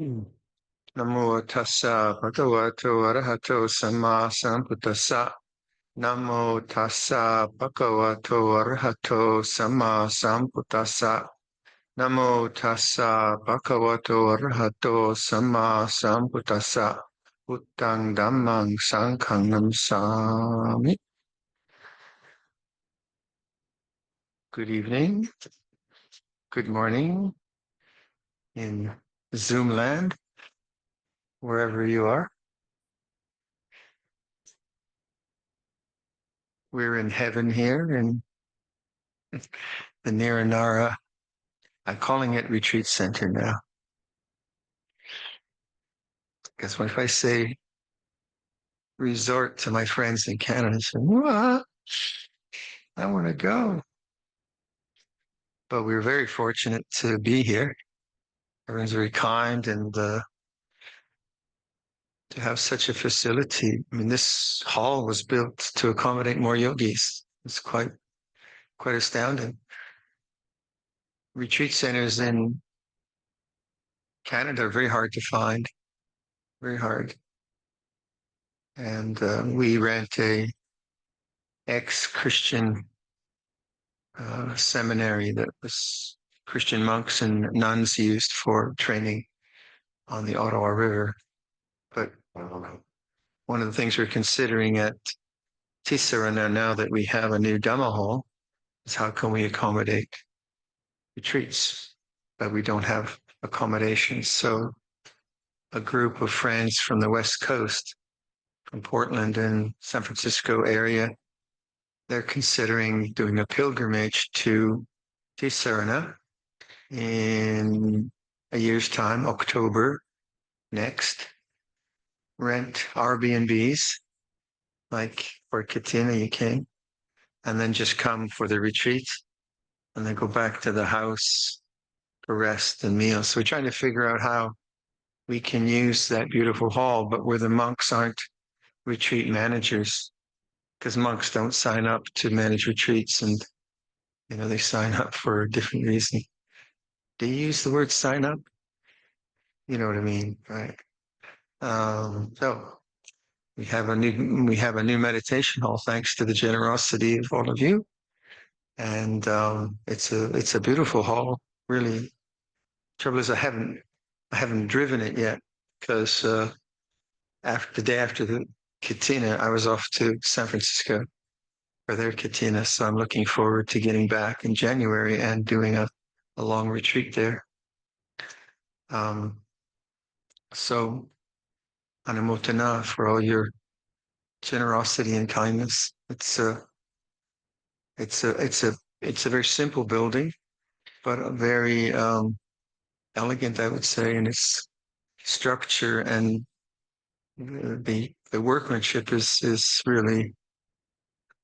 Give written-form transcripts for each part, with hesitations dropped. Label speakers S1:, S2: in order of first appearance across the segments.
S1: Mm. Namo tassa bhagavato arahato samma sambuddhassa. Namo tassa bhagavato arahato samma sambuddhassa. Namo tassa bhagavato arahato samma sambuddhassa. Buddhang dhammang sanghang namsami. Good evening, good morning in Zoom land, wherever you are. We're in heaven here in the Niranara. I'm calling it Retreat Center now. Because if I say resort to my friends in Canada, they say, what? I want to go. But we're very fortunate to be here. Everyone's very kind and to have such a facility. I mean, this hall was built to accommodate more yogis. It's quite astounding. Retreat centers in Canada are very hard to find, very hard. And we rent a ex-Christian seminary that was Christian monks and nuns used for training on the Ottawa River. But one of the things we're considering at Tisarana now that we have a new Dhamma hall is how can we accommodate retreats, but we don't have accommodations. So a group of friends from the West Coast, from Portland and San Francisco area, they're considering doing a pilgrimage to Tisarana in a year's time, October next. Rent Airbnbs, like for Katina you came, and then just come for the retreat and then go back to the house for rest and meals. So we're trying to figure out how we can use that beautiful hall, but where the monks aren't retreat managers, because monks don't sign up to manage retreats, and they sign up for a different reason. Do you use the word sign up? You know what I mean, right? So we have a new meditation hall, thanks to the generosity of all of you, and it's a beautiful hall. Really, trouble is I haven't driven it yet because after the day after the Katina, I was off to San Francisco for their Katina, so I'm looking forward to getting back in January and doing a long retreat there. So Anumotana for all your generosity and kindness. It's a very simple building, but a very elegant, I would say, in its structure, and the workmanship is really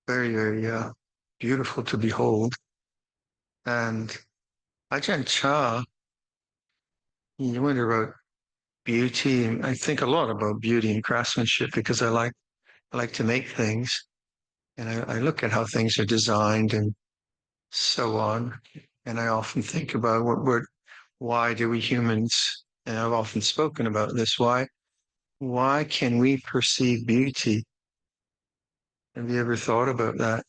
S1: very, very beautiful to behold. And Ajahn Chah, you wonder about beauty, and I think a lot about beauty and craftsmanship because I like to make things, and I look at how things are designed and so on, and I often think about why do we humans, and I've often spoken about this, why can we perceive beauty? Have you ever thought about that?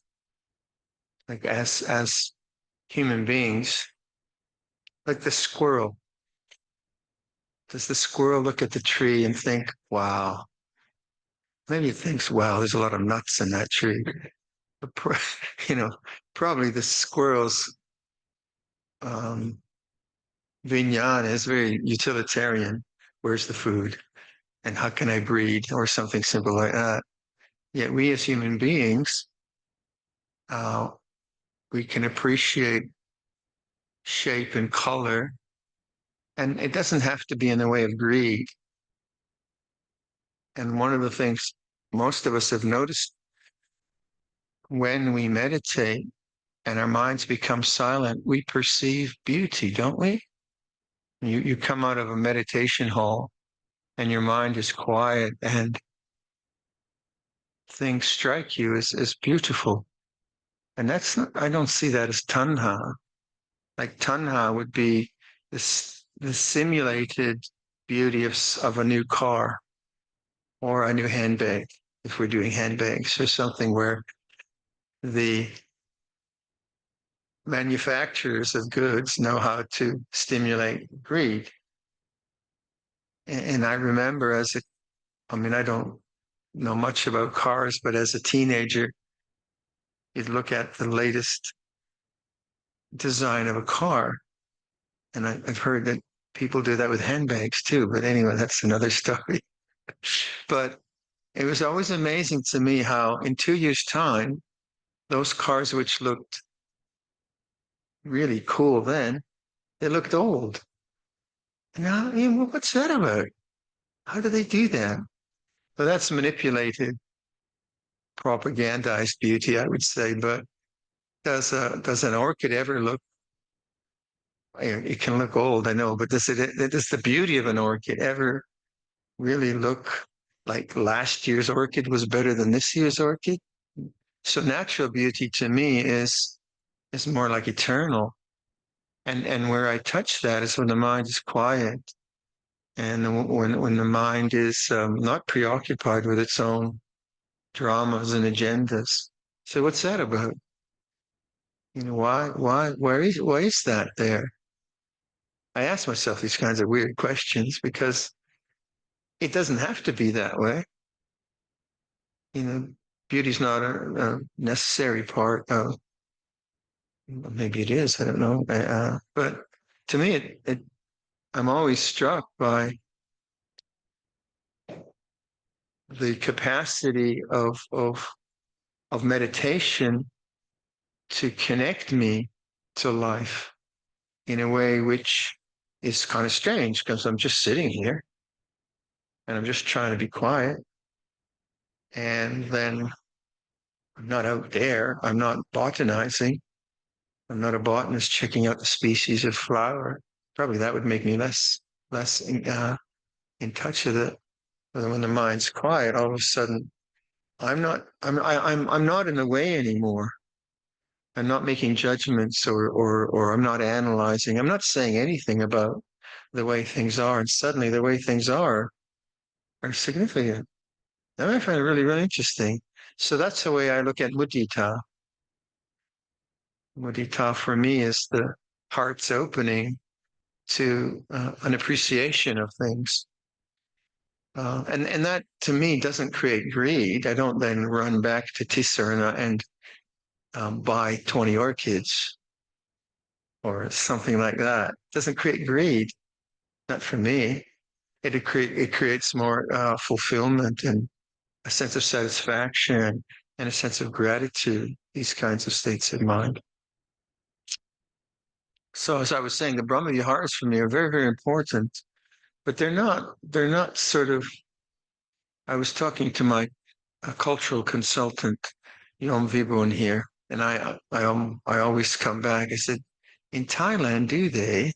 S1: Like as human beings, like the squirrel. Does the squirrel look at the tree and think, wow? Maybe it thinks, wow, there's a lot of nuts in that tree. But probably the squirrel's vijnana is very utilitarian. Where's the food? And how can I breed? Or something simple like that. Yet we as human beings, we can appreciate shape and color, and it doesn't have to be in the way of greed. And one of the things most of us have noticed when we meditate and our minds become silent, we perceive beauty, don't we? You come out of a meditation hall and your mind is quiet and things strike you as beautiful. And I don't see that as tanha. Like tanha would be the simulated beauty of a new car or a new handbag, if we're doing handbags, or something where the manufacturers of goods know how to stimulate greed. And I remember I don't know much about cars, but as a teenager, you'd look at the latest design of a car. And I've heard that people do that with handbags too. But anyway, that's another story. But it was always amazing to me how in 2 years' time, those cars which looked really cool then, they looked old. Now, what's that about? How do they do that? Well, that's manipulated, propagandized beauty, I would say. But does an orchid ever look? It can look old, I know, but does the beauty of an orchid ever really look like last year's orchid was better than this year's orchid? So natural beauty to me is more like eternal. And where I touch that is when the mind is quiet and when the mind is not preoccupied with its own dramas and agendas. So what's that about? Why is that there? I ask myself these kinds of weird questions because it doesn't have to be that way. Beauty's not a necessary part of, maybe it is, I don't know. But to me, I'm always struck by the capacity of meditation to connect me to life in a way which is kind of strange because I'm just sitting here and I'm just trying to be quiet. And then I'm not out there. I'm not botanizing. I'm not a botanist checking out the species of flower. Probably that would make me less in touch with it. But when the mind's quiet, all of a sudden, I'm not in the way anymore. I'm not making judgments or I'm not analyzing. I'm not saying anything about the way things are. And suddenly the way things are significant. And I find it really, really interesting. So that's the way I look at mudita. Mudita for me is the heart's opening to an appreciation of things. And that to me doesn't create greed. I don't then run back to Tisarna and buy 20 orchids or something like that. It doesn't create greed. Not for me. It creates more fulfillment and a sense of satisfaction and a sense of gratitude, these kinds of states of mind. So as I was saying, the Brahma Viharas for me are very, very important, but they're not sort of, I was talking to my cultural consultant, Yom Vibhuan here, and I always come back. I said, in Thailand, do they?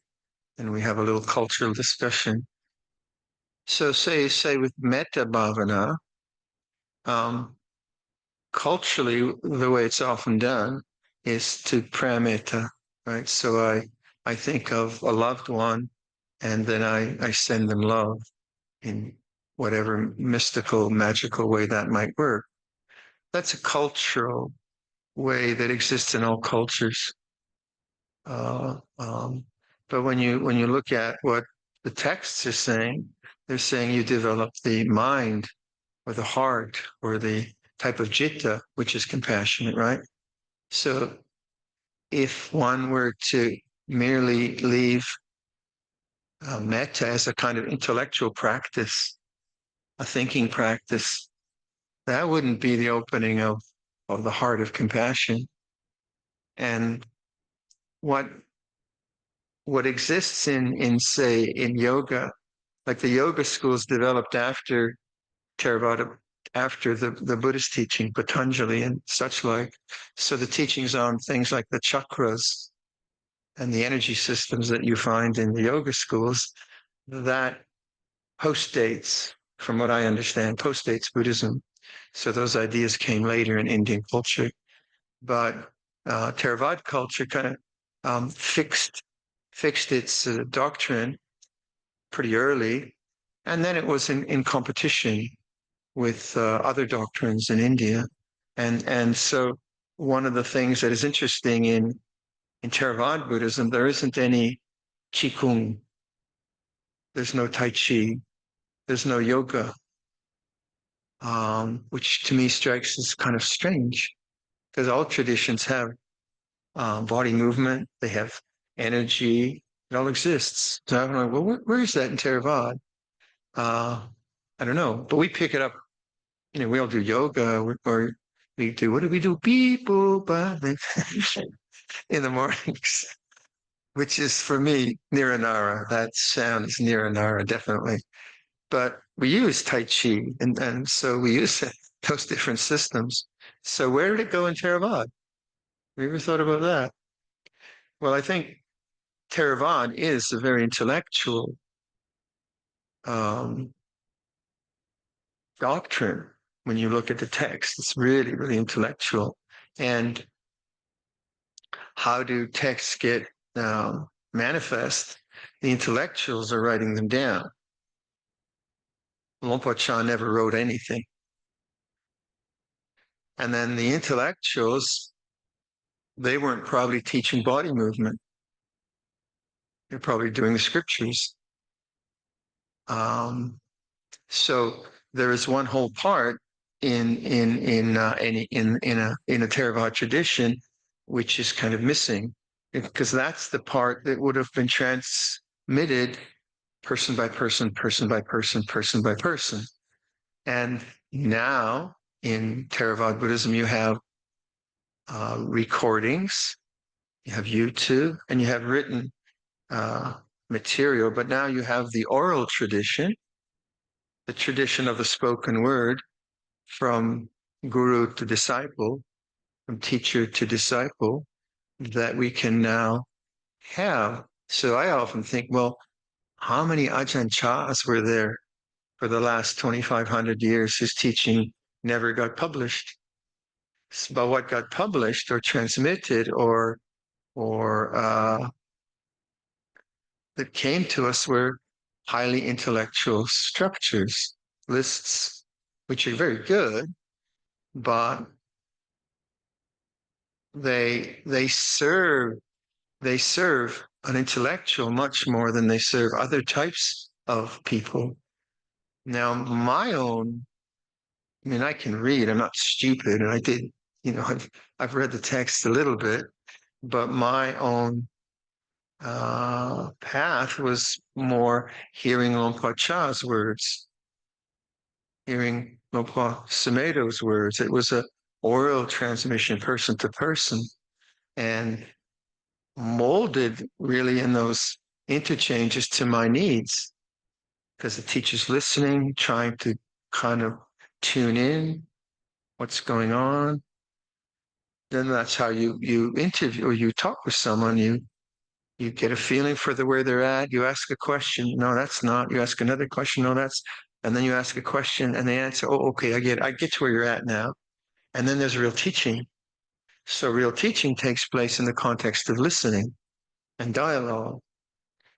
S1: And we have a little cultural discussion. So say with Metta Bhavana, um, culturally, the way it's often done is to prametta, right? So I think of a loved one and then I send them love in whatever mystical, magical way that might work. That's a cultural way that exists in all cultures. Uh, um, but when you look at what the texts are saying, they're saying you develop the mind or the heart or the type of citta, which is compassionate, right? So if one were to merely leave metta as a kind of intellectual practice, a thinking practice, that wouldn't be the opening of the heart of compassion. And what exists in yoga, like the yoga schools developed after Theravada, after the Buddhist teaching, Patanjali and such like. So the teachings on things like the chakras and the energy systems that you find in the yoga schools, that postdates, from what I understand, postdates Buddhism. So those ideas came later in Indian culture. But Theravada culture kind of fixed its doctrine pretty early And then it was in competition with other doctrines in India. And so one of the things that is interesting in Theravada Buddhism, there isn't any Qigong, there's no Tai Chi, there's no yoga, which to me strikes as kind of strange because all traditions have body movement, they have energy, it all exists. So I'm like, well, where is that in Theravada? I don't know, but we pick it up. We all do yoga or we do, what do we do? Beep, boop, in the mornings, which is for me, Niranara. That sound is Niranara, definitely. But we use Tai Chi, and so we use those different systems. So where did it go in Theravada? Have you ever thought about that? Well, I think Theravada is a very intellectual um, doctrine. When you look at the text, it's really, really intellectual. And how do texts get manifest? The intellectuals are writing them down. Luang Por Chah never wrote anything. And then the intellectuals, they weren't probably teaching body movement. They're probably doing the scriptures. So there is one whole part in a Theravada tradition which is kind of missing, because that's the part that would have been transmitted person by person, person by person, person by person. And now in Theravada Buddhism, you have recordings, you have YouTube, and you have written material, but now you have the oral tradition, the tradition of the spoken word from guru to disciple, from teacher to disciple, that we can now have. So I often think, well, how many Ajahn Chahs were there for the last 2,500 years whose teaching never got published? But what got published or transmitted or that came to us were highly intellectual structures, lists, which are very good, but they serve an intellectual much more than they serve other types of people. Now, I can read, I'm not stupid, and I did, I've read the text a little bit, but my own path was more hearing Luang Por Chah's words, hearing Luang Por Sumedho's words. It was a oral transmission, person to person, and molded really in those interchanges to my needs, because the teacher's listening, trying to kind of tune in what's going on. Then that's how you interview or you talk with someone. You get a feeling for where they're at. You ask a question. No, that's not. You ask another question. No, that's. And then you ask a question, and they answer. Oh, okay, I get to where you're at now. And then there's real teaching. So real teaching takes place in the context of listening and dialogue.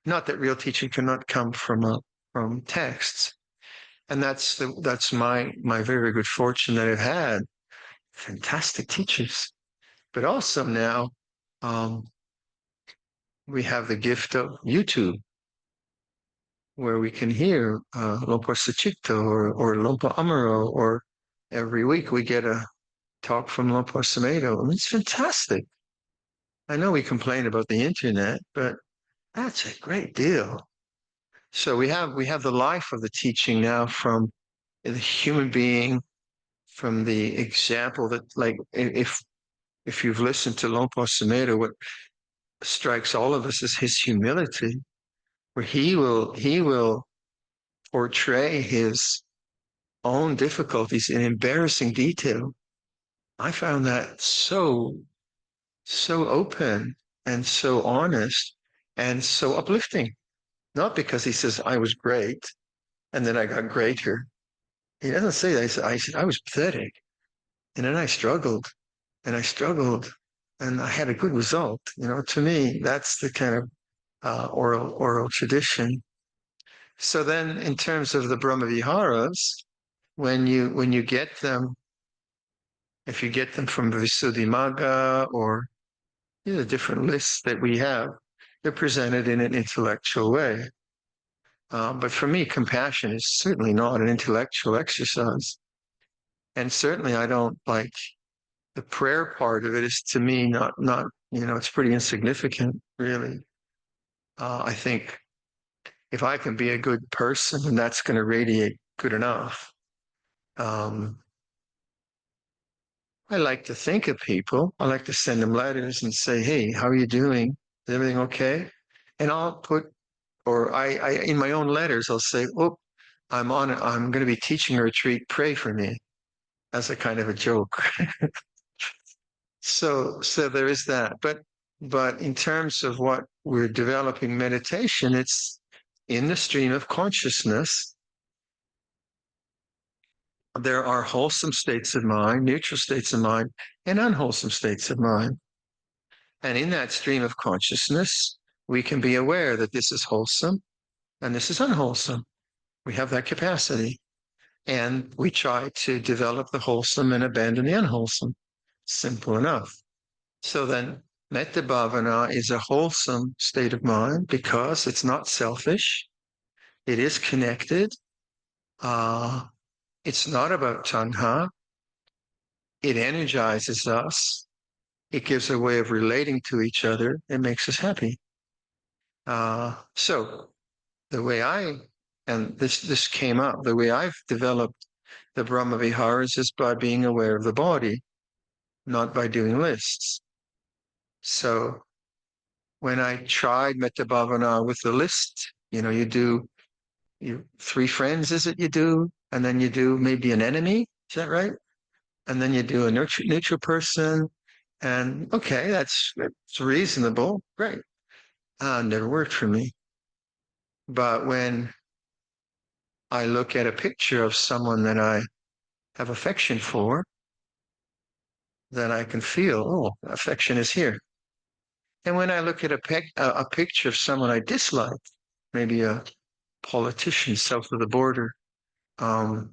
S1: Not that real teaching cannot come from texts. And that's my very good fortune that I've had fantastic teachers. But also now we have the gift of YouTube, where we can hear Luang Por Sucitto or Luang Por Amaro, or every week we get a talk from Luang Por Sumedho. I mean, it's fantastic. I know we complain about the internet, but that's a great deal. So we have the life of the teaching now from the human being, from the example that, like, if you've listened to Luang Por Sumedho, what strikes all of us is his humility, where he will portray his own difficulties in embarrassing detail. I found that so open and so honest and so uplifting. Not because he says I was great and then I got greater. He doesn't say that. I said I was pathetic, and then I struggled and I struggled and I had a good result. To me, that's the kind of oral tradition. So then in terms of the Brahmaviharas, when you get them, if you get them from Visuddhimagga or the different lists that we have, they're presented in an intellectual way. But for me, compassion is certainly not an intellectual exercise. And certainly I don't like the prayer part of it is to me not, it's pretty insignificant, really. I think if I can be a good person, then that's going to radiate good enough. I like to think of people. I like to send them letters and say, hey, how are you doing? Is everything okay? And I'll put, or I in my own letters, I'll say, oh, I'm going to be teaching a retreat. Pray for me, as a kind of a joke. So there is that. But in terms of what we're developing meditation, it's in the stream of consciousness. There are wholesome states of mind, neutral states of mind, and unwholesome states of mind. And in that stream of consciousness, we can be aware that this is wholesome and this is unwholesome. We have that capacity. And we try to develop the wholesome and abandon the unwholesome. Simple enough. So then metta bhavana is a wholesome state of mind because it's not selfish. It is connected. It's not about tanha. It energizes us. It gives a way of relating to each other. It makes us happy. So the way and this came up, the way I've developed the Brahma Viharas is by being aware of the body, not by doing lists. So when I tried Metta Bhavana with the list, you do 3 friends, is it you do? And then you do maybe an enemy, is that right? And then you do a neutral person. And okay, that's reasonable. Great. Never worked for me. But when I look at a picture of someone that I have affection for, then I can feel, oh, affection is here. And when I look at a picture of someone I dislike, maybe a politician south of the border, never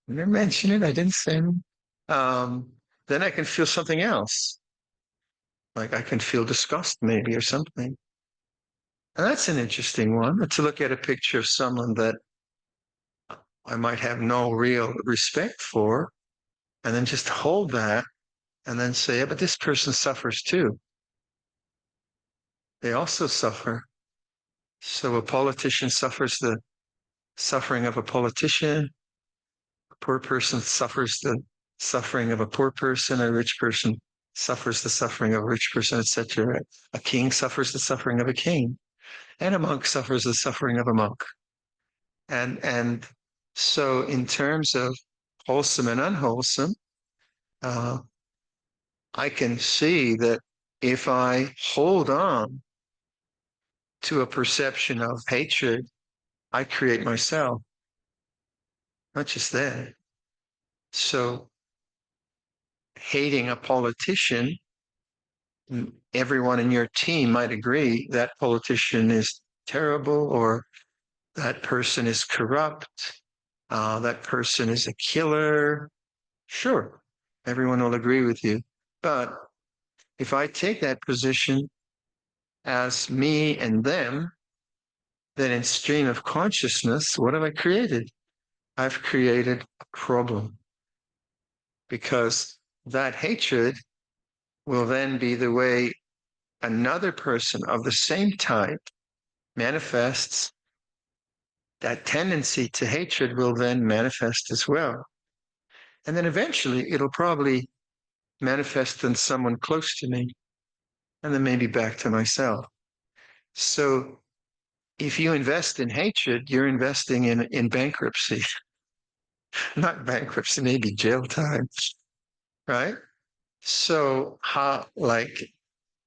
S1: mention it, I didn't say it. Then I can feel something else. Like I can feel disgust maybe or something. And that's an interesting one, to look at a picture of someone that I might have no real respect for, and then just hold that and then say, yeah, but this person suffers too. They also suffer. So a politician suffers the suffering of a politician. A poor person suffers the suffering of a poor person. A rich person suffers the suffering of a rich person, etc. A king suffers the suffering of a king. And a monk suffers the suffering of a monk. And so in terms of wholesome and unwholesome, I can see that if I hold on to a perception of hatred, I create myself. Not just that. So hating a politician, everyone in your team might agree that politician is terrible, or that person is corrupt, that person is a killer. Sure, everyone will agree with you. But if I take that position as me and them, then in stream of consciousness, what have I created? I've created a problem, because that hatred will then be the way another person of the same type manifests. That tendency to hatred will then manifest as well. And then eventually it'll probably manifest in someone close to me, and then maybe back to myself. So if you invest in hatred, you're investing in bankruptcy. Not bankruptcy, maybe jail time, right? So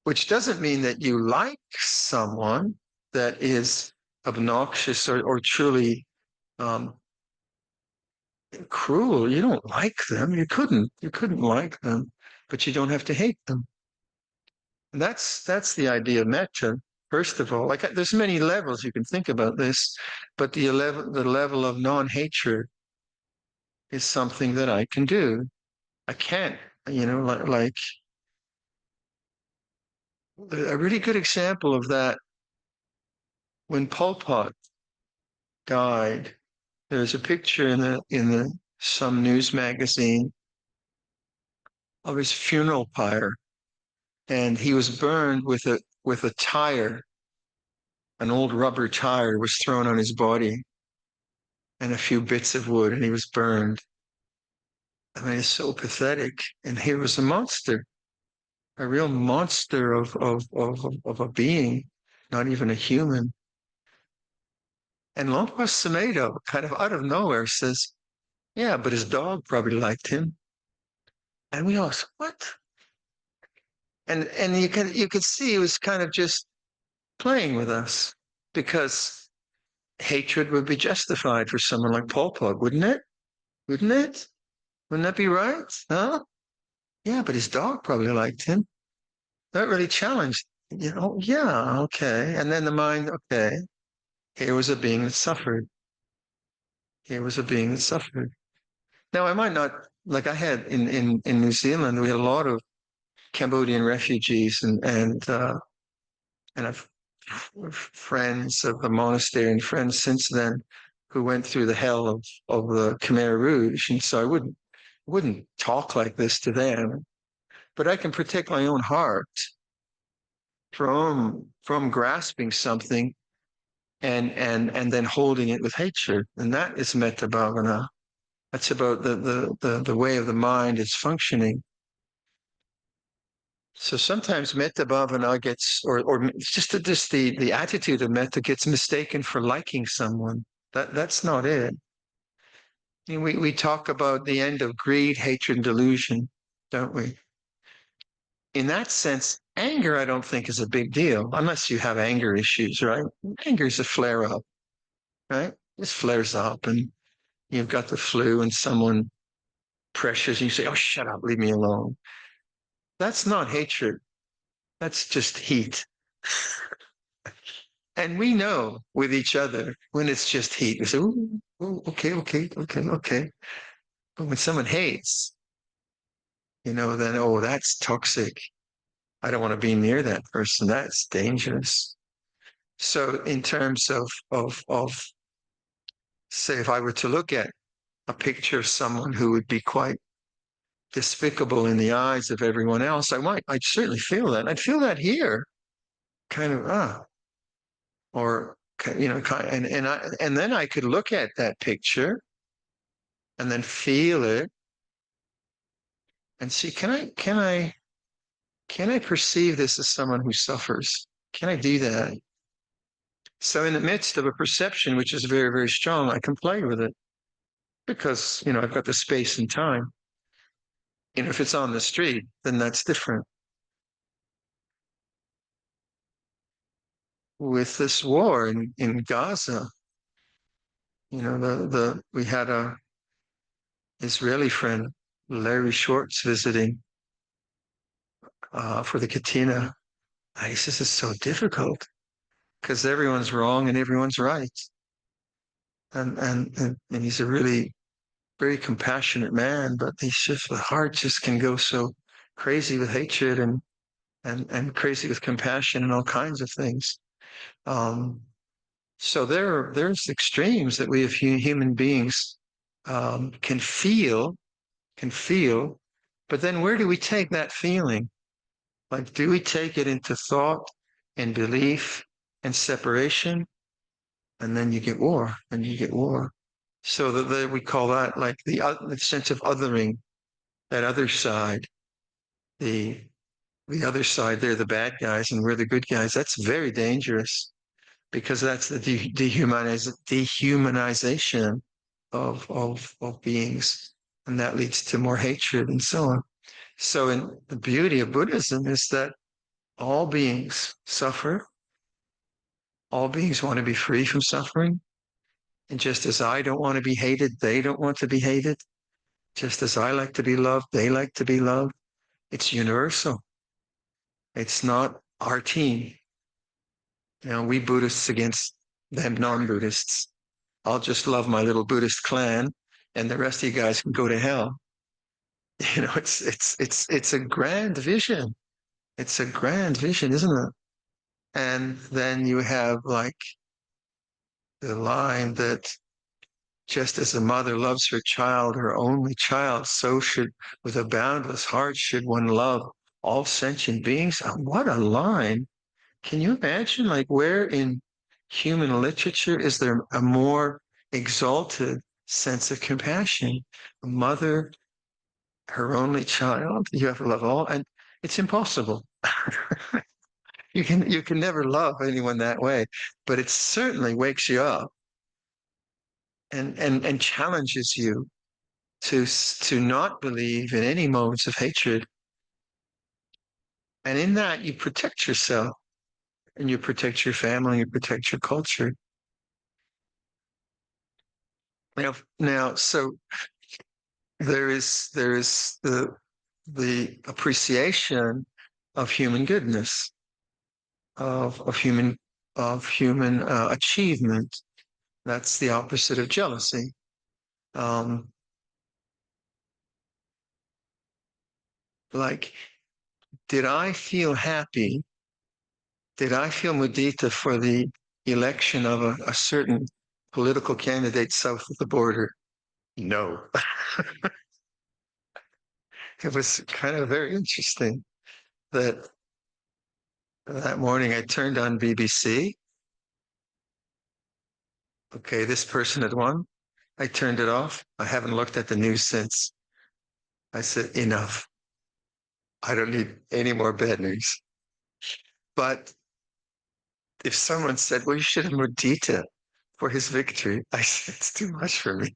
S1: which doesn't mean that you like someone that is obnoxious or truly cruel. You don't like them. You couldn't like them, but you don't have to hate them. And that's the idea of metta. First of all, like there's many levels you can think about this, but the level of non-hatred is something that I can do. I can't, like a really good example of that when Pol Pot died. There's a picture in some news magazine of his funeral pyre, and he was burned with a tire. An old rubber tire was thrown on his body, and a few bits of wood, and he was burned. I mean, it's so pathetic. And he was a monster, a real monster of a being, not even a human. And Longpas Samedo, kind of out of nowhere, says, "Yeah, but his dog probably liked him." And we all said, "What?" And you could see he was kind of just playing with us, because hatred would be justified for someone like Pol Pot, wouldn't it? Wouldn't it? Wouldn't that be right? Huh? Yeah, but his dog probably liked him. That really challenged, yeah, okay. And then the mind, okay, here was a being that suffered. Here was a being that suffered. Now, I might not, like I had in New Zealand, we had a lot of Cambodian refugees, and I've friends of the monastery and friends since then who went through the hell of the Khmer Rouge. And so I wouldn't talk like this to them, but I can protect my own heart from grasping something and then holding it with hatred. And that is metta bhavana. That's about the way of the mind is functioning. So sometimes metta bhavana gets, or just the attitude of metta gets mistaken for liking someone. That's not it. I mean, we talk about the end of greed, hatred, and delusion, don't we? In that sense, anger, I don't think, is a big deal, unless you have anger issues, right? Anger is a flare up, right? It flares up and you've got the flu and someone pressures you, say, "Oh, shut up, leave me alone." That's not hatred. That's just heat. And we know with each other when it's just heat. We say, "Ooh, ooh, okay, okay, okay, okay." But when someone hates, then, oh, that's toxic. I don't want to be near that person. That's dangerous. So in terms of say, if I were to look at a picture of someone who would be quite despicable in the eyes of everyone else, I'd certainly feel that. I'd feel that here, kind of, or, and then I could look at that picture and then feel it and see, can I perceive this as someone who suffers? Can I do that? So in the midst of a perception, which is very, very strong, I can play with it because, I've got the space and time. If it's on the street, then that's different. With this war in Gaza, we had a Israeli friend, Larry Schwartz, visiting for the Katina. He says it's so difficult because everyone's wrong and everyone's right. And he's a really very compassionate man, but the heart just can go so crazy with hatred and crazy with compassion and all kinds of things. So there's extremes that we as human beings can feel, but then where do we take that feeling? Like, do we take it into thought and belief and separation? And then you get war, and you get war. So that we call that like the sense of othering, that other side, the other side, they're the bad guys and we're the good guys. That's very dangerous because that's the dehumanization of beings, and that leads to more hatred and so on. So in the beauty of Buddhism is that all beings suffer. All beings want to be free from suffering. And just as I don't want to be hated, they don't want to be hated. Just as I like to be loved, they like to be loved. It's universal. It's not our team. We Buddhists against them non-Buddhists. I'll just love my little Buddhist clan, and the rest of you guys can go to hell. It's a grand vision. It's a grand vision, isn't it? And then you have like the line that just as a mother loves her child, her only child, so should, with a boundless heart, should one love all sentient beings. What a line. Can you imagine, like, where in human literature is there a more exalted sense of compassion? A mother, her only child, you have to love all, and it's impossible. You can never love anyone that way, but it certainly wakes you up and challenges you to not believe in any modes of hatred. And in that, you protect yourself and you protect your family, you protect your culture. Now, so there is the appreciation of human goodness, of human achievement. That's the opposite of jealousy. Um, like, did I feel happy? Did I feel mudita for the election of a certain political candidate south of the border? No. It was kind of very interesting that that morning I turned on BBC. Okay, this person had won. I turned it off. I haven't looked at the news since. I said, enough. I don't need any more bad news. But if someone said, well, you should have mudita for his victory, I said, it's too much for me.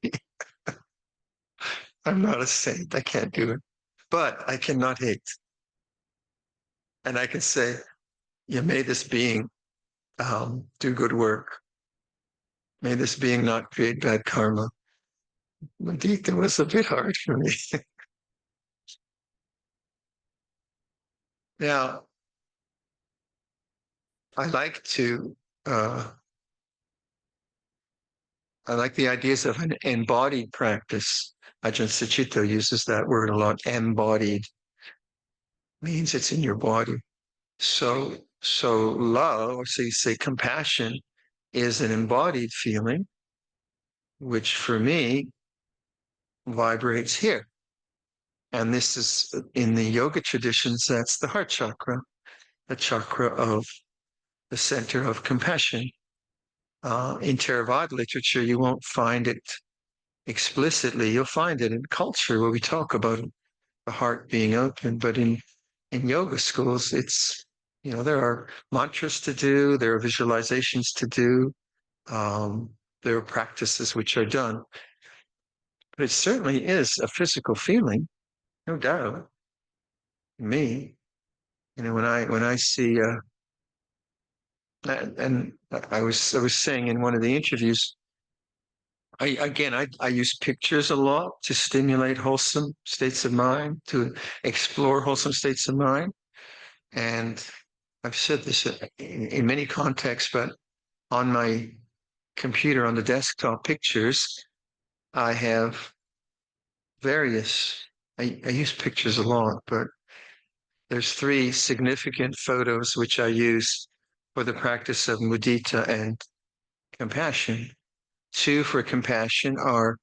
S1: I'm not a saint. I can't do it. But I cannot hate. And I can say, you may this being do good work. May this being not create bad karma. Mudita was a bit hard for me. Now, I like to, I like the ideas of an embodied practice. Ajahn Sucitto uses that word a lot. Embodied means it's in your body. So love, or so you say compassion, is an embodied feeling, which for me vibrates here. And this is in the yoga traditions, that's the heart chakra, the chakra of the center of compassion. In Theravada literature, you won't find it explicitly. You'll find it in culture where we talk about the heart being open. But in yoga schools, there are mantras to do, there are visualizations to do, there are practices which are done. But it certainly is a physical feeling, no doubt. Me, when I see, and I was saying in one of the interviews, I use pictures a lot to stimulate wholesome states of mind, to explore wholesome states of mind. And I've said this in many contexts, but on my computer, on the desktop pictures, I have I use pictures a lot, but there's 3 significant photos which I use for the practice of mudita and compassion. 2 for compassion are,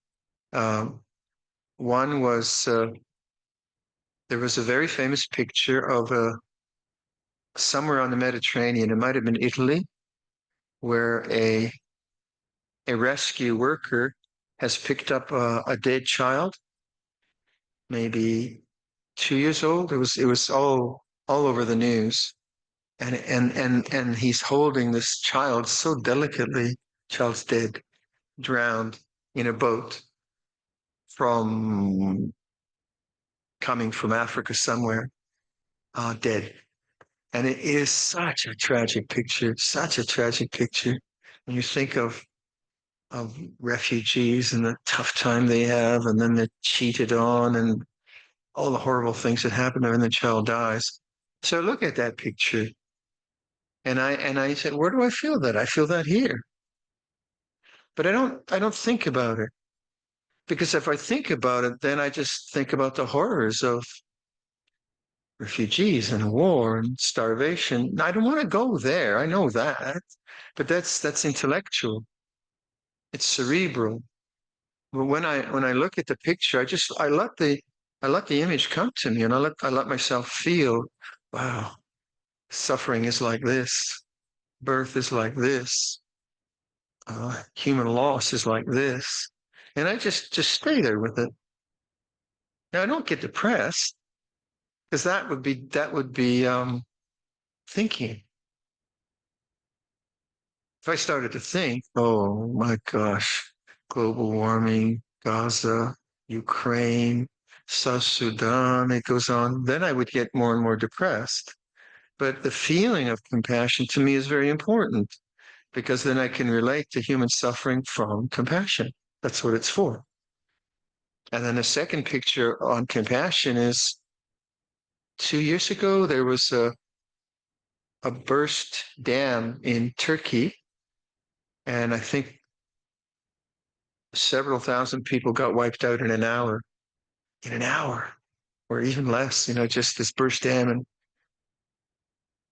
S1: one was, there was a very famous picture of somewhere on the Mediterranean, it might have been Italy, where a rescue worker has picked up a dead child, maybe 2 years old. It was all over the news, and he's holding this child so delicately. Child's dead, drowned in a boat from coming from Africa somewhere, dead. And it is such a tragic picture, such a tragic picture. When you think of refugees and the tough time they have, and then they're cheated on, and all the horrible things that happen, and then the child dies. So look at that picture, And I said, where do I feel that? I feel that here. But I don't think about it. Because if I think about it, then I just think about the horrors of refugees and war and starvation. I don't want to go there. I know that. But that's intellectual. It's cerebral. But when I look at the picture, I let the image come to me, and I let myself feel, wow, suffering is like this, birth is like this, human loss is like this, and I just stay there with it. Now I don't get depressed because that would be thinking. If I started to think, oh my gosh, global warming, Gaza, Ukraine, South Sudan, it goes on, then I would get more and more depressed. But the feeling of compassion to me is very important because then I can relate to human suffering from compassion. That's what it's for. And then the second picture on compassion is 2 years ago, there was a burst dam in Turkey. And I think several thousand people got wiped out in an hour or even less, just this burst dam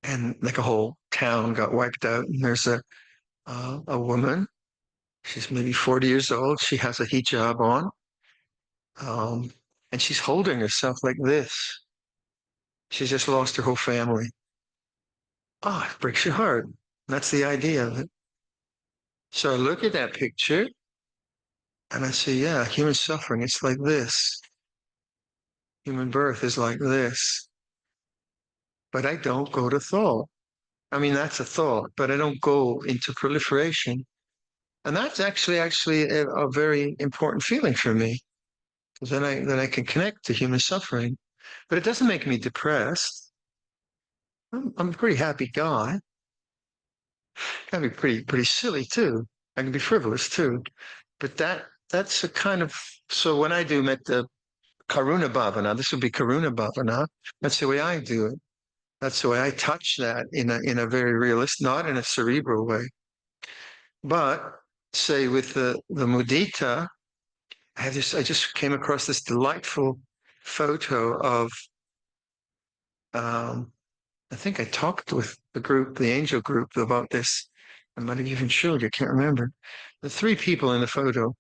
S1: and like a whole town got wiped out. And there's a woman, she's maybe 40 years old. She has a hijab on. Um, and she's holding herself like this. She's just lost her whole family. Oh, it breaks your heart. That's the idea of it. So I look at that picture and I say, yeah, human suffering, it's like this. Human birth is like this. But I don't go to thought. I mean, that's a thought, but I don't go into proliferation. And that's actually a very important feeling for me, because then I can connect to human suffering. But it doesn't make me depressed. I'm a pretty happy guy. I can be pretty silly too. I can be frivolous too. But that's a kind of, so when I do met the Karuna Bhavana, this would be Karuna Bhavana. That's the way I do it. That's the way I touch that in a very realist, not in a cerebral way. But say with the mudita, I just came across this delightful photo of um, I think I talked with the group, the angel group, about this. I might have even showed you, I can't remember. The three people in the photo.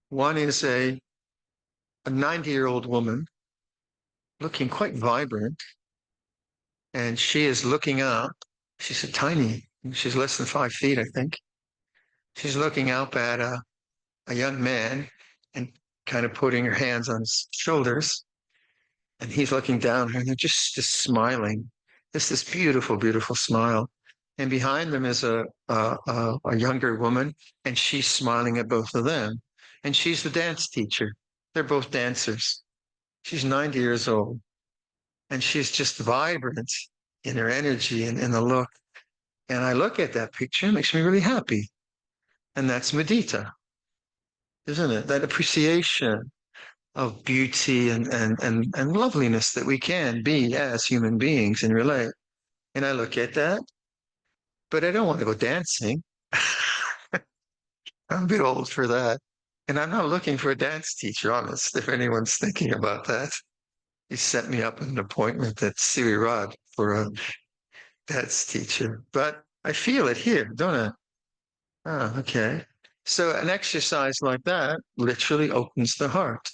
S1: One is a 90-year-old woman looking quite vibrant, and she is looking up. She's a tiny, she's less than 5 feet, I think. She's looking up at a young man and kind of putting her hands on his shoulders. And he's looking down at her and they're just smiling. It's this beautiful, beautiful smile. And behind them is a younger woman, and she's smiling at both of them. And she's the dance teacher. They're both dancers. She's 90 years old, and she's just vibrant in her energy and in the look. And I look at that picture, it makes me really happy. And that's mudita, isn't it? That appreciation of beauty and loveliness that we can be as human beings and relate. And I look at that, but I don't want to go dancing. I'm a bit old for that. And I'm not looking for a dance teacher, honest, if anyone's thinking about that. He set me up an appointment at Siri Rod for a dance teacher. But I feel it here, don't I? Oh, okay. So an exercise like that literally opens the heart.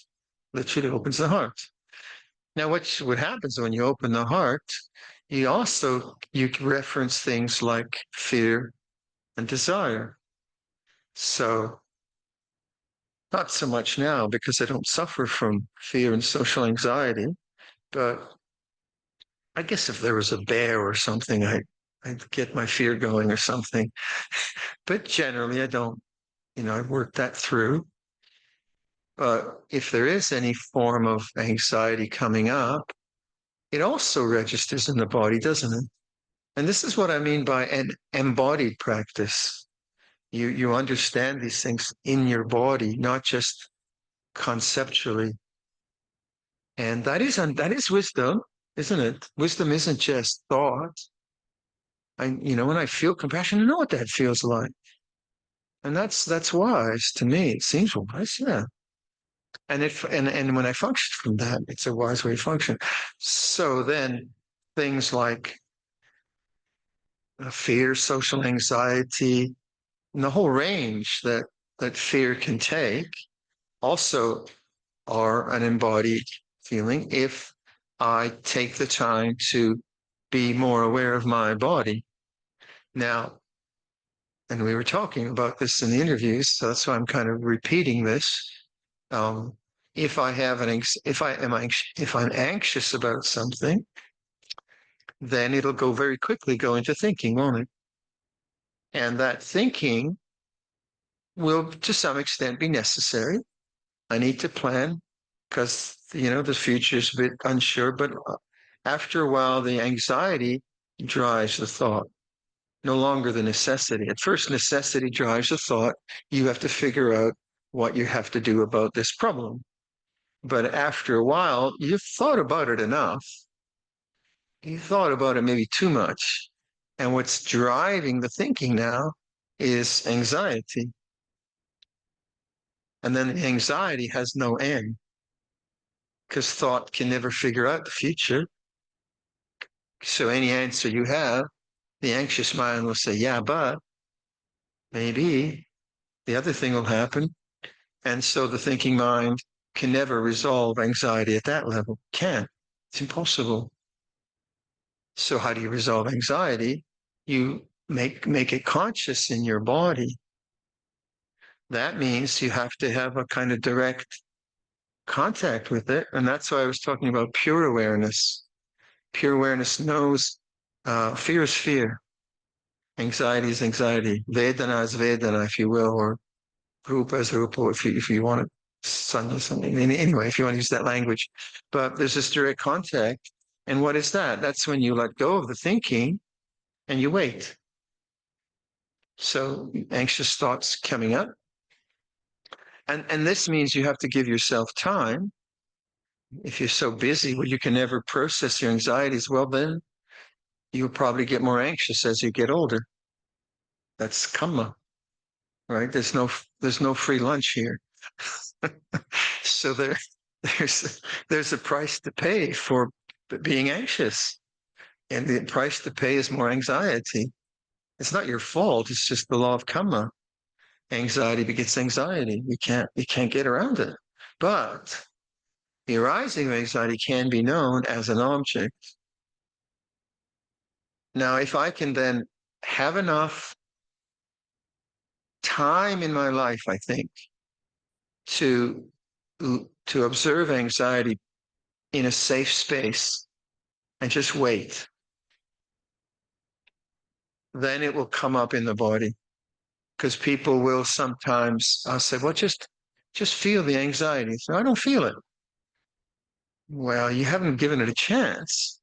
S1: Literally opens the heart. Now, what happens when you open the heart? You reference things like fear and desire. So not so much now because I don't suffer from fear and social anxiety, but I guess if there was a bear or something, I'd get my fear going or something. But generally, I don't. I've worked that through. But if there is any form of anxiety coming up, it also registers in the body, doesn't it? And this is what I mean by an embodied practice. You understand these things in your body, not just conceptually. And that is wisdom, isn't it? Wisdom isn't just thought. when I feel compassion, I know what that feels like. And that's wise to me. It seems wise, yeah. And when I function from that, it's a wise way to function. So then things like fear, social anxiety, and the whole range that fear can take also are an embodied feeling if I take the time to be more aware of my body. Now, and we were talking about this in the interviews, so that's why I'm kind of repeating this. Um, if I have if I'm anxious about something, then it'll go very quickly go into thinking, won't it? And that thinking will, to some extent, be necessary. I need to plan because the future is a bit unsure. But after a while, the anxiety drives the thought, no longer the necessity. At first, necessity drives the thought. You have to figure out what you have to do about this problem. But after a while, you've thought about it enough. You thought about it maybe too much. And what's driving the thinking now is anxiety. And then the anxiety has no end because thought can never figure out the future. So any answer you have, the anxious mind will say, yeah, but maybe the other thing will happen. And so the thinking mind can never resolve anxiety at that level. Can't. It's impossible. So how do you resolve anxiety? You make it conscious in your body. That means you have to have a kind of direct contact with it. And that's why I was talking about pure awareness. Pure awareness knows fear is fear. Anxiety is anxiety. Vedana is Vedana, if you will, or Rupa is Rupa, if you want to, something. Anyway, if you want to use that language. But there's this direct contact. And what is that? That's when you let go of the thinking and you wait. So anxious thoughts coming up. And this means you have to give yourself time. If you're so busy where you can never process your anxieties, well, then you'll probably get more anxious as you get older. That's karma, right? There's no free lunch here. So there's a price to pay for being anxious. And the price to pay is more anxiety. It's not your fault. It's just the law of karma. Anxiety begets anxiety. You can't get around it. But the arising of anxiety can be known as an object. Now, if I can then have enough time in my life, I think, to observe anxiety in a safe space and just wait, then it will come up in the body. Because people will sometimes say, well, just feel the anxiety. So I don't feel it. Well, you haven't given it a chance.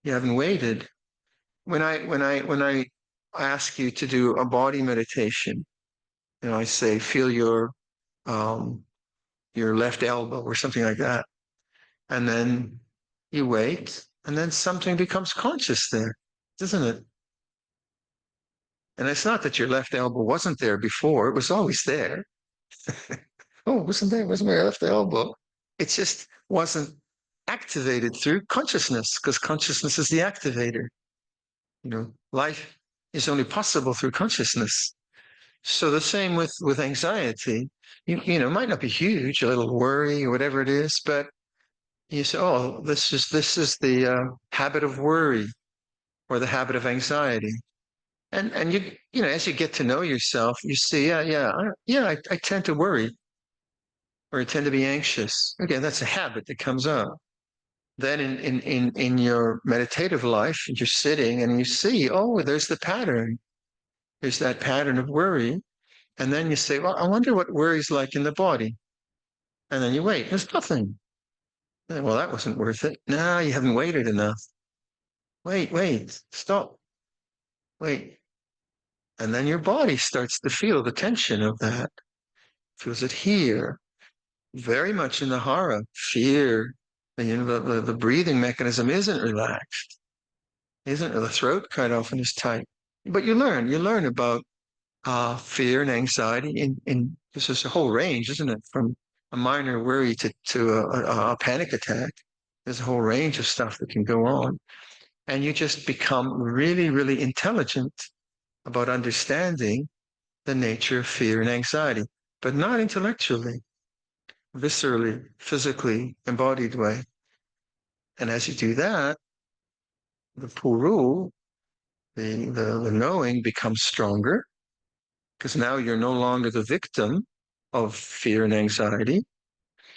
S1: You haven't waited. When I ask you to do a body meditation, I say, feel your left elbow or something like that. And then you wait, and then something becomes conscious there, doesn't it? And it's not that your left elbow wasn't there before, it was always there. Oh, wasn't my left elbow? It just wasn't activated through consciousness, because consciousness is the activator. Life is only possible through consciousness. So the same with anxiety. It might not be huge, a little worry or whatever it is, but you say, oh, this is the habit of worry or the habit of anxiety. And as you get to know yourself, you see, I tend to worry or I tend to be anxious. Again, that's a habit that comes up. Then in your meditative life, you're sitting and you see, oh, there's the pattern. There's that pattern of worry. And then you say, well, I wonder what worry's like in the body. And then you wait, there's nothing. Well, that wasn't worth it. No, you haven't waited enough. Wait, stop. Wait. And then your body starts to feel the tension of that. Feels it here, very much in the hara, fear. The breathing mechanism isn't relaxed. The throat quite often is tight. But you learn about fear and anxiety in this is a whole range, isn't it? From a minor worry to a panic attack. There's a whole range of stuff that can go on. And you just become really, really intelligent about understanding the nature of fear and anxiety, but not intellectually, viscerally, physically, embodied way. And as you do that, the puru, the knowing becomes stronger because now you're no longer the victim of fear and anxiety.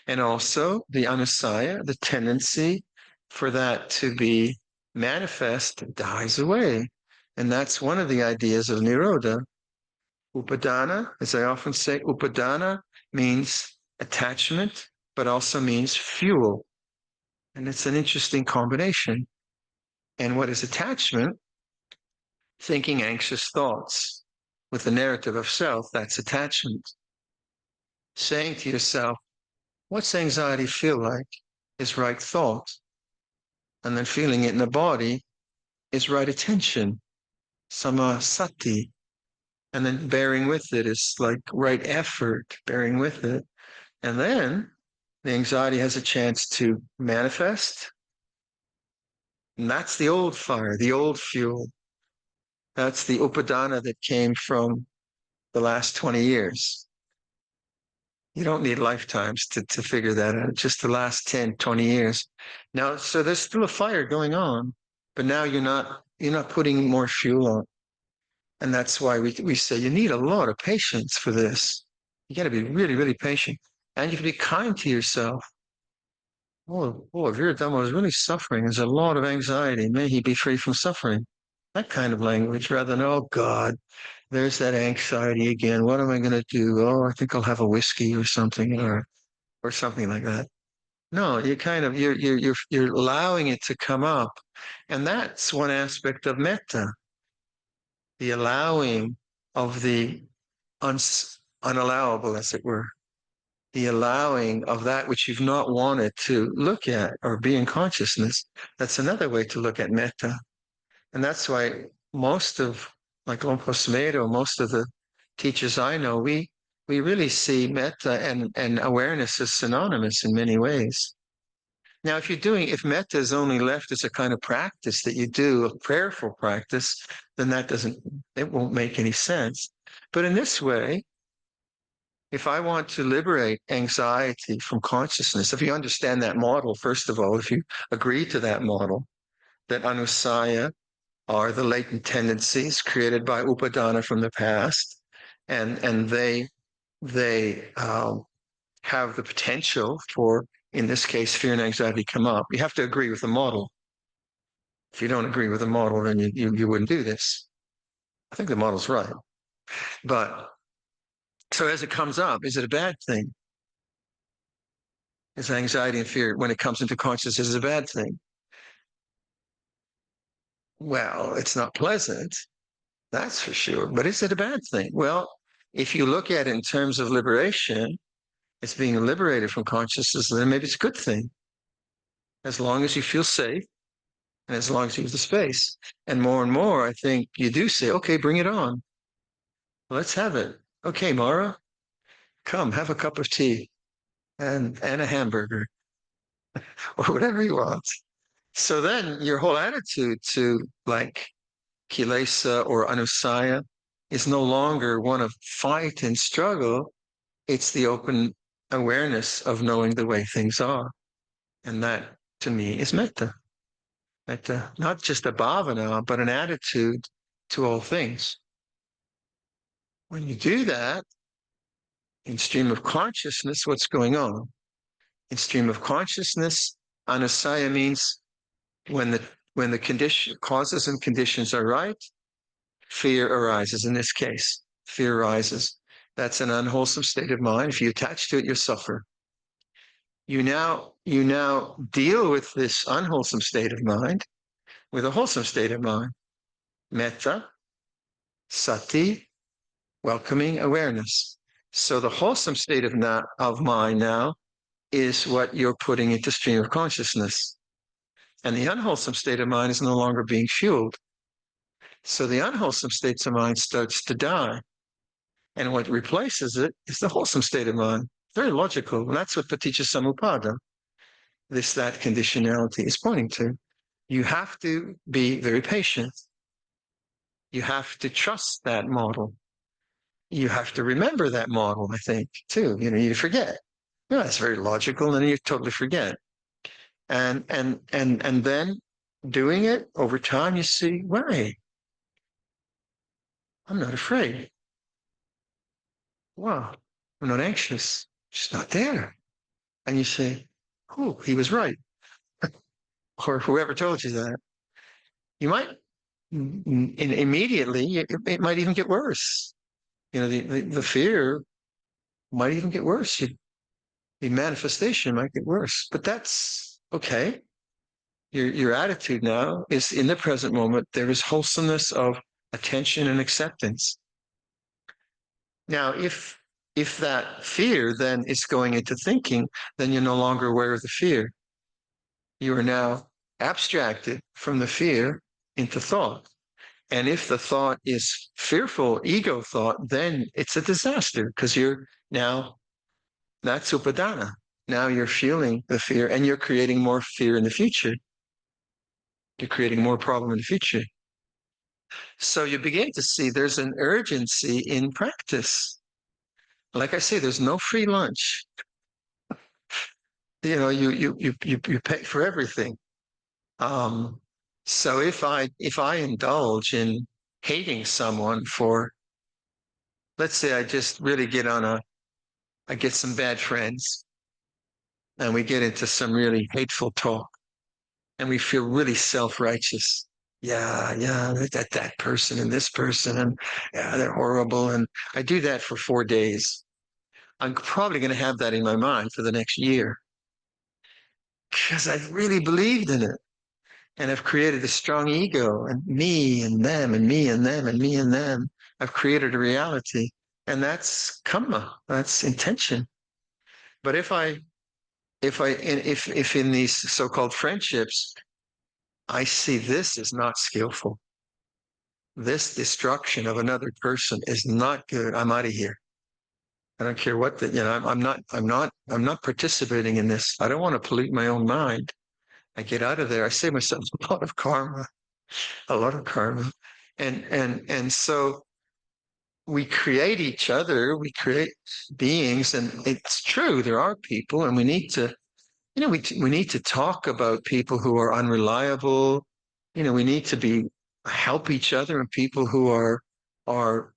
S1: And also the anusaya, the tendency for that to be manifest dies away. And that's one of the ideas of Nirodha. Upadana, as I often say, upadana means attachment, but also means fuel. And it's an interesting combination. And what is attachment? Thinking anxious thoughts with the narrative of self, that's attachment. Saying to yourself, what's anxiety feel like is right thought. And then feeling it in the body is right attention, samasati. And then bearing with it is like right effort, bearing with it. And then the anxiety has a chance to manifest. And that's the old fire, the old fuel. That's the upadana that came from the last 20 years. You don't need lifetimes to figure that out, just the last 10, 20 years. Now, so there's still a fire going on, but now you're not putting more fuel on. And that's why we say you need a lot of patience for this. You got to be really, really patient. And you have to be kind to yourself. Oh, Viradhammo is really suffering. There's a lot of anxiety. May he be free from suffering. That kind of language rather than, oh God, there's that anxiety again. What am I going to do? Oh, I think I'll have a whiskey or something or something like that. No, you're allowing it to come up. And that's one aspect of metta, the allowing of the unallowable, as it were, the allowing of that which you've not wanted to look at or be in consciousness. That's another way to look at metta. And that's why most of, like Lompo most of the teachers I know, we really see metta and awareness as synonymous in many ways. Now, if metta is only left as a kind of practice that you do, a prayerful practice, then it won't make any sense. But in this way, if I want to liberate anxiety from consciousness, if you understand that model, first of all, if you agree to that model, that anusaya are the latent tendencies created by upadana from the past, and they have the potential for, in this case, fear and anxiety come up. You have to agree with the model. If you don't agree with the model, then you wouldn't do this. I think the model's right. But so as it comes up, is it a bad thing? Is anxiety and fear, when it comes into consciousness, is a bad thing? Well, it's not pleasant, that's for sure. But is it a bad thing? Well, if you look at it in terms of liberation, it's being liberated from consciousness, then maybe it's a good thing. As long as you feel safe and as long as you have the space. And more, I think you do say, okay, bring it on. Let's have it. Okay, Mara, come have a cup of tea and a hamburger or whatever you want. So then your whole attitude to like kilesa or anusaya is no longer one of fight and struggle. It's the open awareness of knowing the way things are. And that, to me, is metta. Metta, not just a bhavana, but an attitude to all things. When you do that, in stream of consciousness, what's going on? In stream of consciousness, anusaya means when the condition, causes and conditions are right, fear arises. In this case, fear arises. That's an unwholesome state of mind. If you attach to it, you suffer. You now deal with this unwholesome state of mind with a wholesome state of mind. Metta, sati, welcoming awareness. So the wholesome state of mind now is what you're putting into stream of consciousness. And the unwholesome state of mind is no longer being fueled. So the unwholesome states of mind starts to die. And what replaces it is the wholesome state of mind. Very logical. And that's what paticca samuppada, that conditionality is pointing to. You have to be very patient. You have to trust that model. You have to remember that model, I think, too. You forget. It's very logical, and you totally forget. And then doing it over time, you see, wait, I'm not afraid. Wow, I'm not anxious. Just not there. And you say, oh, he was right. Or whoever told you that. You might immediately, it might even get worse. The fear might even get worse. The manifestation might get worse, but that's okay. Your attitude now is in the present moment. There is wholesomeness of attention and acceptance. Now, if that fear then is going into thinking, then you're no longer aware of the fear. You are now abstracted from the fear into thought. And if the thought is fearful, ego thought, then it's a disaster because you're now, that's upadana. Now you're feeling the fear and you're creating more fear in the future. You're creating more problem in the future. So you begin to see there's an urgency in practice. Like I say, there's no free lunch. You pay for everything. So if I indulge in hating someone for, let's say I just really I get some bad friends and we get into some really hateful talk and we feel really self-righteous. Yeah, that person and this person, and yeah, they're horrible. And I do that for 4 days. I'm probably going to have that in my mind for the next year because I've really believed in it. And I've created a strong ego, and me and them and me and them and me and them. I've created a reality, and that's karma. That's intention. But if in these so-called friendships, I see this is not skillful. This destruction of another person is not good. I'm out of here. I don't care what I'm not participating in this. I don't want to pollute my own mind. I get out of there. I save myself a lot of karma. And so we create each other, we create beings, and it's true, there are people, and we need to, we need to talk about people who are unreliable. We need to help each other, and people who are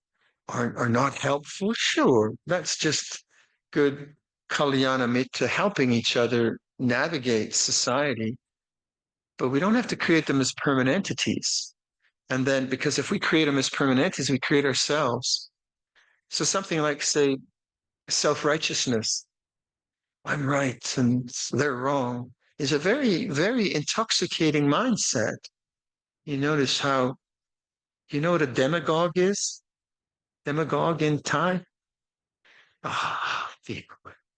S1: not helpful. Sure, that's just good kalyana mitta, helping each other navigate society. But we don't have to create them as permanent entities. And then, because if we create them as permanent entities, we create ourselves. So something like, say, self-righteousness, I'm right and they're wrong, is a very, very intoxicating mindset. You notice how, you know what a demagogue is? Demagogue in Thai?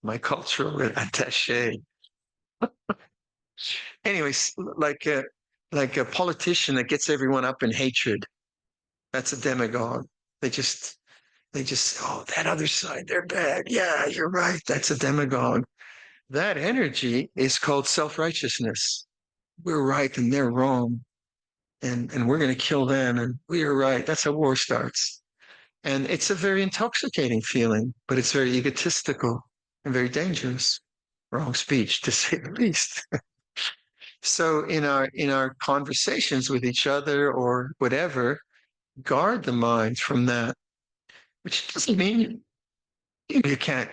S1: My cultural attaché. Anyways, like a politician that gets everyone up in hatred. That's a demagogue. They just, oh, that other side, they're bad. Yeah, you're right. That's a demagogue. That energy is called self-righteousness. We're right and they're wrong. And we're going to kill them. And we are right. That's how war starts. And it's a very intoxicating feeling, but it's very egotistical and very dangerous. Wrong speech, to say the least. So in our conversations with each other or whatever, guard the mind from that, which doesn't mean you can't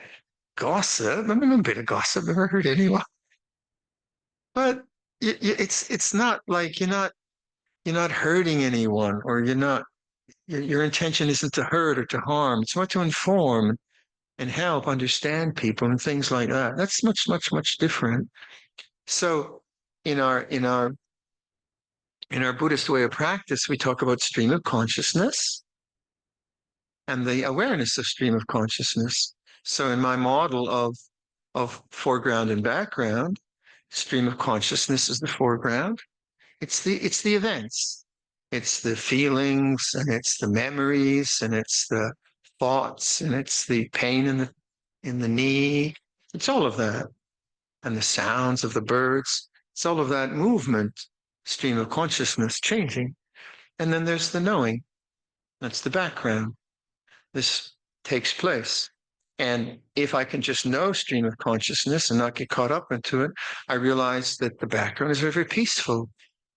S1: gossip. I mean, a bit of gossip never hurt anyone, but it's not like you're not hurting anyone, or your intention isn't to hurt or to harm. It's more to inform and help understand people and things like that. That's much, much, much different. So in our Buddhist way of practice, we talk about stream of consciousness and the awareness of stream of consciousness. So in my model of foreground and background, stream of consciousness is the foreground. It's the events. It's the feelings, and it's the memories, and it's the thoughts, and it's the pain in the knee. It's all of that. And the sounds of the birds. It's all of that movement, stream of consciousness changing. And then there's the knowing. That's the background. This takes place. And if I can just know stream of consciousness and not get caught up into it, I realize that the background is very, very peaceful,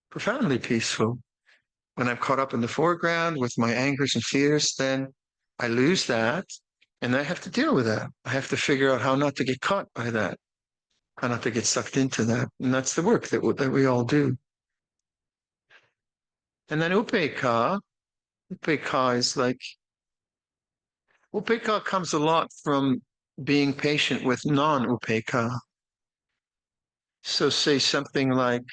S1: profoundly peaceful. When I'm caught up in the foreground with my angers and fears, then I lose that, and I have to deal with that. I have to figure out how not to get caught by that, how not to get sucked into that. And that's the work that we all do. And then upekkha is like, upekkha comes a lot from being patient with non-upekkha. So say something like,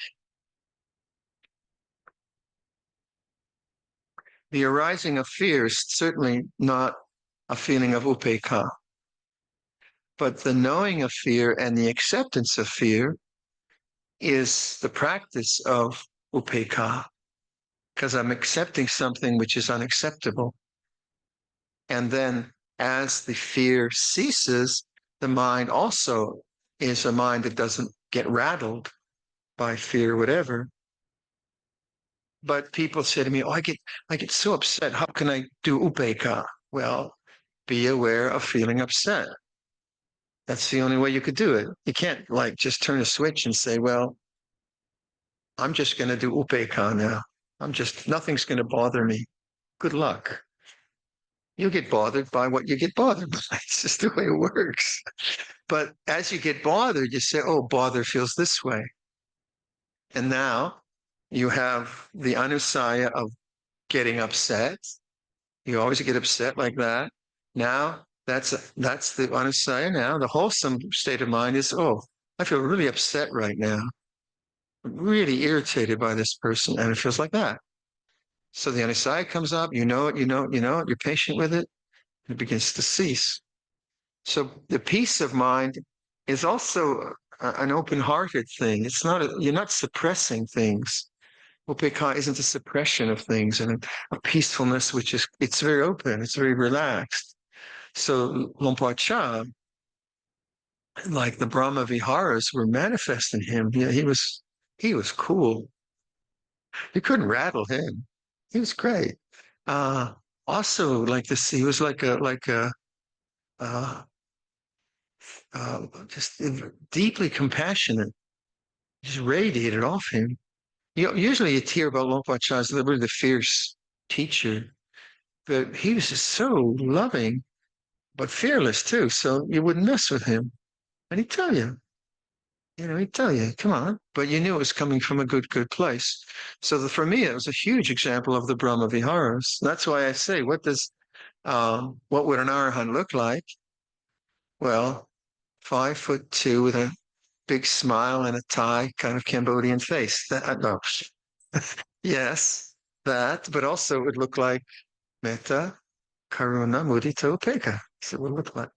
S1: the arising of fear is certainly not a feeling of upekkha, but the knowing of fear and the acceptance of fear is the practice of upekkha, because I'm accepting something which is unacceptable. And then as the fear ceases, the mind also is a mind that doesn't get rattled by fear, whatever. But people say to me, "Oh, I get so upset. How can I do upekkha?" Well, be aware of feeling upset. That's the only way you could do it. You can't like just turn a switch and say, "Well, I'm just going to do upekkha now. Nothing's going to bother me." Good luck. You'll get bothered by what you get bothered by. It's just the way it works. But as you get bothered, you say, "Oh, bother feels this way." And now you have the anusaya of getting upset. You always get upset like that. Now that's the anusaya. Now the wholesome state of mind is, "Oh, I feel really upset right now. I'm really irritated by this person," and it feels like that. So the anusaya comes up. You know it. You know it. You know it. You're patient with it. It begins to cease. So the peace of mind is also an open-hearted thing. It's not you're not suppressing things. Upekkha isn't a suppression of things, and a peacefulness which is it's very open. It's very relaxed. So Luang Cha, like the Brahma Viharas, were manifest in him. Yeah, he was cool. You couldn't rattle him. He was great. Uh, Also, like this, he was uh, just deeply compassionate. Just radiated off him. Usually you hear about Luang Por Chah as really the fierce teacher, but he was just so loving, but fearless too. So you wouldn't mess with him. And he'd tell you, come on. But you knew it was coming from a good place. So for me, it was a huge example of the Brahma Viharas. That's why I say, what would an Arahant look like? Well, 5'2" with a big smile and a Thai kind of Cambodian face. No. Yes, that, but also it would look like metta, karuna, mudita, upekkha. So it would look like.